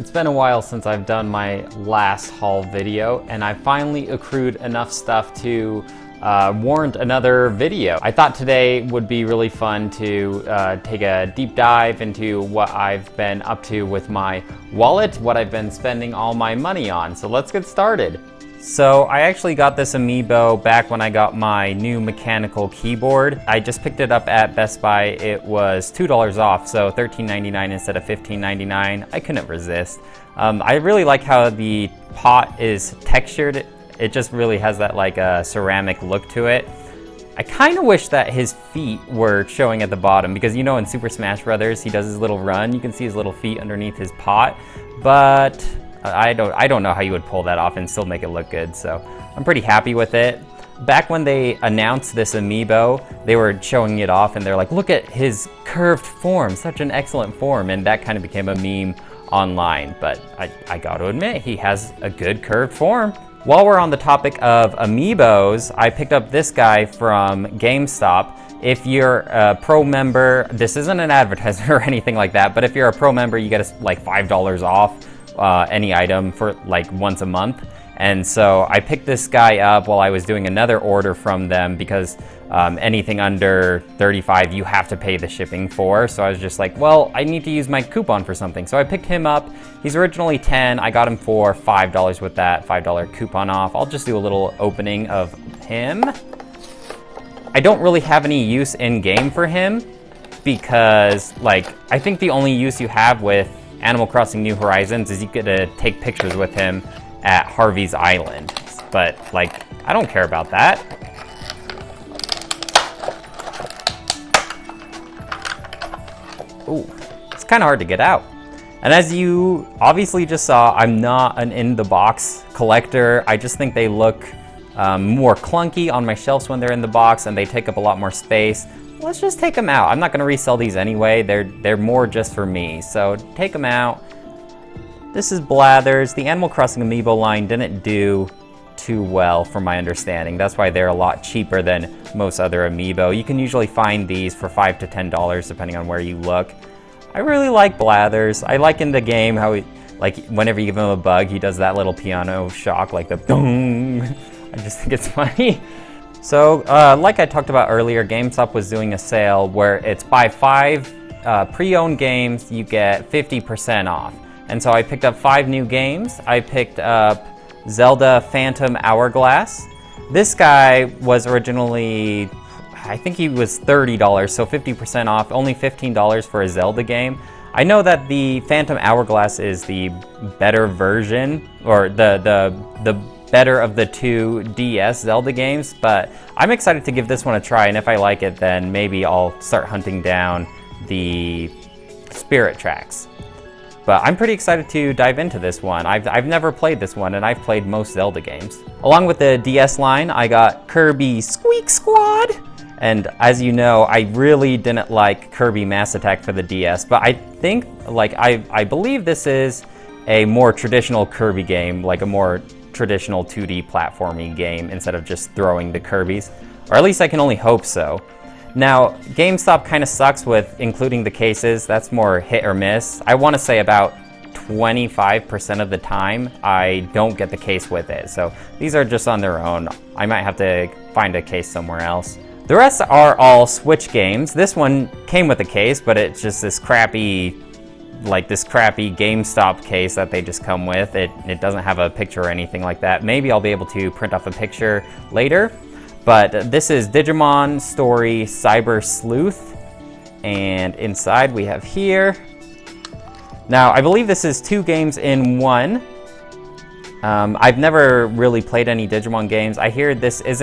It's been a while since I've done my last haul video, and I finally accrued enough stuff to warrant another video. I thought today would be really fun to take a deep dive into what I've been up to with my wallet, what I've been spending all my money on. So let's get started. So I actually got this amiibo back when I got my new mechanical keyboard. I just picked it up at Best Buy. It was $2 off, so $13.99 instead of $15.99. I couldn't resist. I really like how the pot is textured. It just really has that like a ceramic look to it. I kind of wish that his feet were showing at the bottom, because you know in Super Smash Brothers he does his little run. You can see his little feet underneath his pot, but I don't know how you would pull that off and still make it look good, so I'm pretty happy with it. Back when they announced this amiibo, they were showing it off and they're like, look at his curved form, such an excellent form, and that kind of became a meme online, but I gotta admit, he has a good curved form. While we're on the topic of amiibos, I picked up this guy from GameStop. If you're a pro member, this isn't an advertisement or anything like that, but if you're a pro member, you get like $5 off any item for like once a month. And so I picked this guy up while I was doing another order from them, because anything under 35 you have to pay the shipping for. So I was just like, well, I need to use my coupon for something. So I picked him up. He's originally 10. I got him for $5 with that $5 coupon off. I'll just do a little opening of him. I don't really have any use in game for him, because like I think the only use you have with Animal Crossing New Horizons is you get to take pictures with him at Harvey's Island. But like, I don't care about that. Ooh, it's kind of hard to get out. And as you obviously just saw, I'm not an in-the-box collector. I just think they look more clunky on my shelves when they're in the box, and they take up a lot more space. Let's just take them out. I'm not gonna resell these anyway. They're more just for me, so take them out. This is Blathers. The Animal Crossing amiibo line didn't do too well from my understanding. That's why they're a lot cheaper than most other amiibo. You can usually find these for $5 to $10 depending on where you look. I really like Blathers. I like in the game how he, like whenever you give him a bug, he does that little piano shock, like the dong. I just think it's funny. So, like I talked about earlier, GameStop was doing a sale where it's buy 5 pre-owned games, you get 50% off. And so I picked up 5 new games. I picked up Zelda Phantom Hourglass. This guy was originally, I think he was $30, so 50% off, only $15 for a Zelda game. I know that the Phantom Hourglass is the better version, or the better of the two DS Zelda games, but I'm excited to give this one a try, and if I like it, then maybe I'll start hunting down the Spirit Tracks. But I'm pretty excited to dive into this one. I've never played this one, and I've played most Zelda games. Along with the DS line, I got Kirby Squeak Squad, and as you know, I really didn't like Kirby Mass Attack for the DS, but I think, like, I believe this is a more traditional Kirby game, like a more traditional 2D platforming game instead of just throwing the Kirbys, or at least I can only hope so. Now, GameStop kind of sucks with including the cases. That's more hit or miss. I want to say about 25% of the time I don't get the case with it, so these are just on their own. I might have to find a case somewhere else. The rest are all Switch games. This one came with a case, but it's just this crappy GameStop case that they just come with. It doesn't have a picture or anything like that. Maybe I'll be able to print off a picture later. But this is Digimon Story Cyber Sleuth. And inside we have here. Now, I believe this is 2 games in one. I've never really played any Digimon games. I hear this is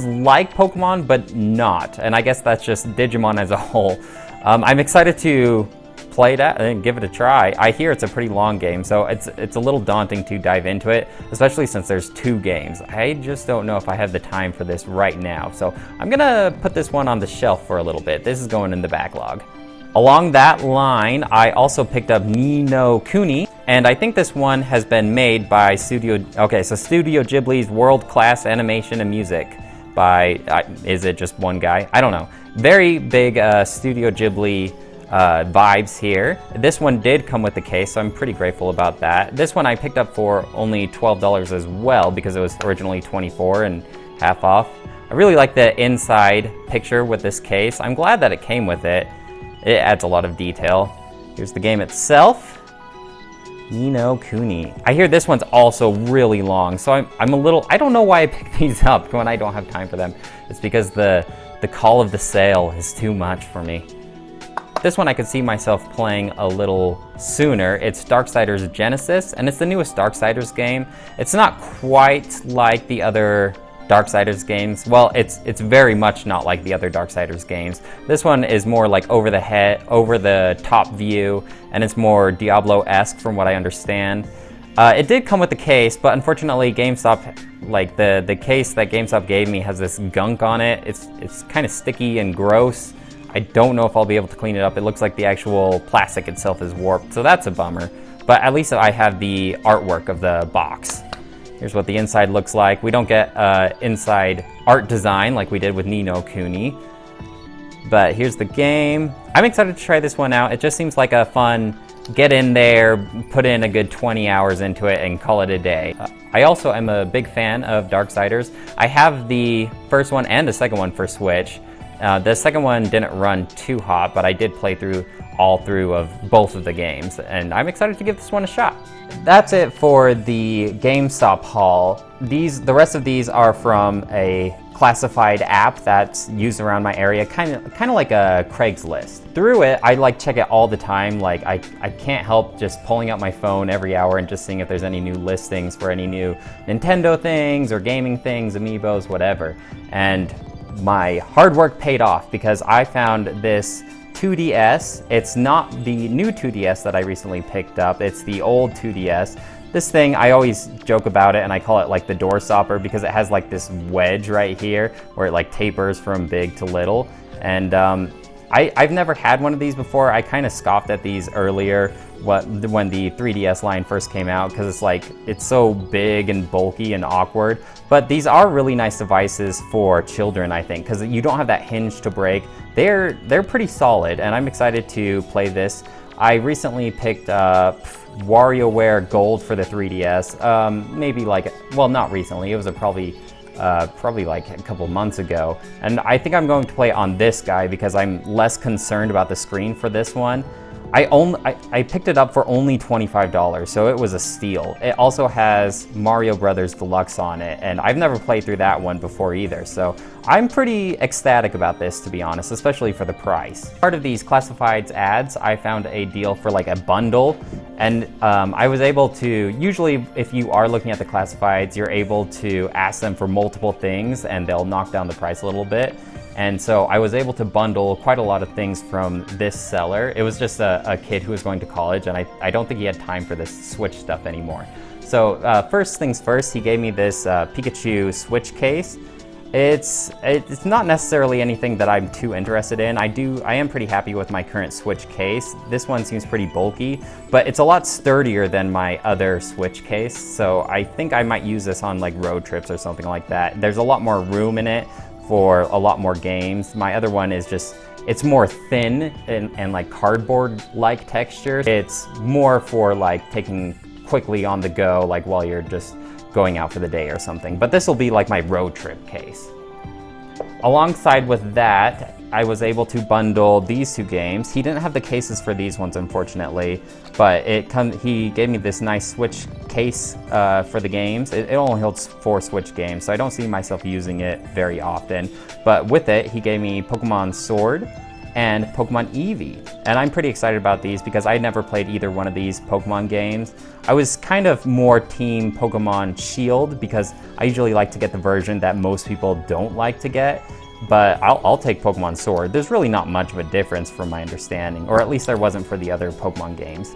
like Pokemon, but not. And I guess that's just Digimon as a whole. I'm excited to play that and give it a try. I hear it's a pretty long game, so it's a little daunting to dive into it, especially since there's 2 games. I just don't know if I have the time for this right now, so I'm gonna put this one on the shelf for a little bit. This is going in the backlog. Along that line, I also picked up Ni no Kuni, and I think this one has been made by Studio Ghibli's world-class animation and music by, is it just one guy? I don't know. Very big Studio Ghibli vibes here. This one did come with the case, so I'm pretty grateful about that. This one I picked up for only $12 as well because it was originally $24 and half off. I really like the inside picture with this case. I'm glad that it came with it. It adds a lot of detail. Here's the game itself. Ni no Kuni. I hear this one's also really long, so I'm a little, I don't know why I picked these up when I don't have time for them. It's because the call of the sale is too much for me. This one I could see myself playing a little sooner. It's Darksiders Genesis, and it's the newest Darksiders game. It's not quite like the other Darksiders games. Well, it's very much not like the other Darksiders games. This one is more like over the top view, and it's more Diablo-esque from what I understand. It did come with the case, but unfortunately GameStop, like the case that GameStop gave me has this gunk on it. It's kind of sticky and gross. I don't know if I'll be able to clean it up. It looks like the actual plastic itself is warped, so that's a bummer. But at least I have the artwork of the box. Here's what the inside looks like. We don't get inside art design like we did with Ni no Kuni. But here's the game. I'm excited to try this one out. It just seems like a fun, get in there, put in a good 20 hours into it and call it a day. I also am a big fan of Darksiders. I have the first one and the second one for Switch. The second one didn't run too hot, but I did play through all through of both of the games, and I'm excited to give this one a shot. That's it for the GameStop haul. The rest of these are from a classified app that's used around my area, kind of like a Craigslist. Through it, I like check it all the time. Like I can't help just pulling out my phone every hour and just seeing if there's any new listings for any new Nintendo things or gaming things, amiibos, whatever. And my hard work paid off because I found this 2DS. It's not the new 2DS that I recently picked up. It's the old 2DS. This thing, I always joke about it and I call it like the door stopper because it has like this wedge right here where it like tapers from big to little. And I've never had one of these before. I kind of scoffed at these earlier when the 3DS line first came out because it's so big and bulky and awkward. But these are really nice devices for children, I think, because you don't have that hinge to break. They're pretty solid, and I'm excited to play this. I recently picked up WarioWare Gold for the 3DS. Maybe not recently. It was probably like a couple months ago. And I think I'm going to play on this guy because I'm less concerned about the screen for this one. I picked it up for only $25, so it was a steal. It also has Mario Brothers Deluxe on it, and I've never played through that one before either, so I'm pretty ecstatic about this, to be honest, especially for the price. Part of these classifieds ads, I found a deal for like a bundle, and I was able to, usually if you are looking at the classifieds, you're able to ask them for multiple things and they'll knock down the price a little bit. And so I was able to bundle quite a lot of things from this seller. It was just a kid who was going to college, and I don't think he had time for this Switch stuff anymore. So first things first, he gave me this Pikachu Switch case. It's not necessarily anything that I'm too interested in. I am pretty happy with my current Switch case. This one seems pretty bulky, but it's a lot sturdier than my other Switch case. So I think I might use this on like road trips or something like that. There's a lot more room in it for a lot more games. My other one is it's more thin and like cardboard-like texture. It's more for like taking quickly on the go, like while you're just going out for the day or something. But this will be like my road trip case. Alongside with that, I was able to bundle these two games. He didn't have the cases for these ones, unfortunately, but he gave me this nice Switch case for the games. It only holds 4 Switch games, so I don't see myself using it very often. But with it, he gave me Pokemon Sword and Pokemon Eevee. And I'm pretty excited about these because I never played either one of these Pokemon games. I was kind of more team Pokemon Shield because I usually like to get the version that most people don't like to get. But I'll take Pokemon Sword. There's really not much of a difference from my understanding, or at least there wasn't for the other Pokemon games.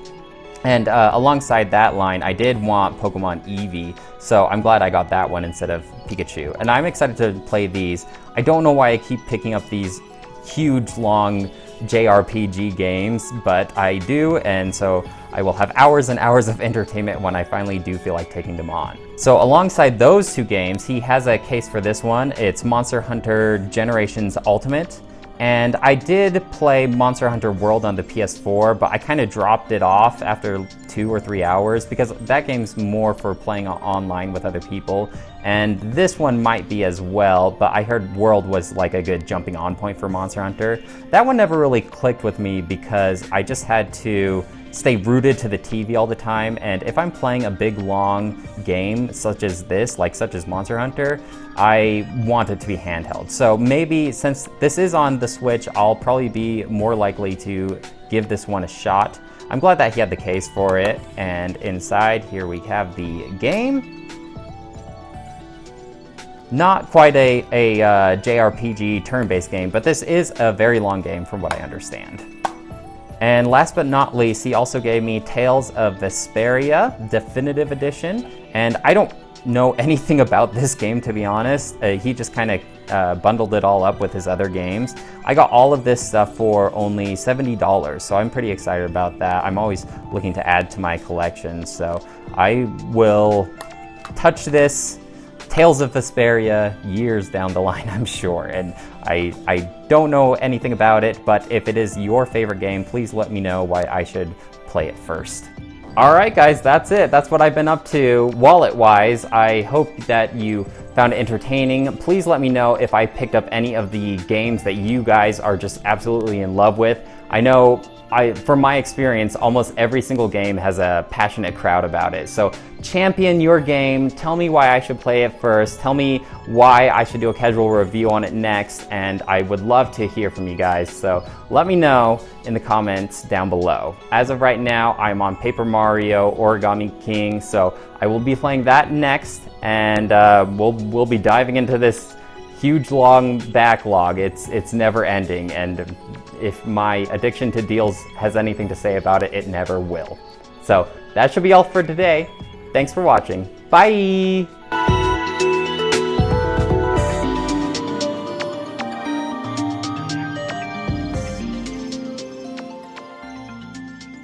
And alongside that line, I did want Pokemon Eevee, so I'm glad I got that one instead of Pikachu. And I'm excited to play these. I don't know why I keep picking up these huge, long JRPG games, but I do, and so I will have hours and hours of entertainment when I finally do feel like taking them on. So alongside those two games, he has a case for this one. It's Monster Hunter Generations Ultimate, And I did play Monster Hunter World on the PS4, but I kind of dropped it off after 2 or 3 hours because that game's more for playing online with other people. And this one might be as well, but I heard World was like a good jumping on point for Monster Hunter. That one never really clicked with me because I just had to stay rooted to the TV all the time, and if I'm playing a big long game such as this, such as Monster Hunter, I want it to be handheld. So maybe since this is on the Switch, I'll probably be more likely to give this one a shot. I'm glad that he had the case for it, and inside here we have the game. Not quite a JRPG turn-based game, but this is a very long game from what I understand. And last but not least, he also gave me Tales of Vesperia Definitive Edition. And I don't know anything about this game, to be honest. He just kind of bundled it all up with his other games. I got all of this stuff for only $70, so I'm pretty excited about that. I'm always looking to add to my collection, so I will touch this Tales of Vesperia years down the line, I'm sure. And I don't know anything about it, but if it is your favorite game, please let me know why I should play it first. All right, guys, that's it. That's what I've been up to wallet-wise. I hope that you found it entertaining. Please let me know if I picked up any of the games that you guys are just absolutely in love with. I know from my experience, almost every single game has a passionate crowd about it. So champion your game, tell me why I should play it first, tell me why I should do a casual review on it next, and I would love to hear from you guys. So let me know in the comments down below. As of right now, I'm on Paper Mario Origami King, so I will be playing that next, and we'll be diving into this huge long backlog. It's never ending, and if my addiction to deals has anything to say about it, it never will. So that should be all for today. Thanks for watching. Bye!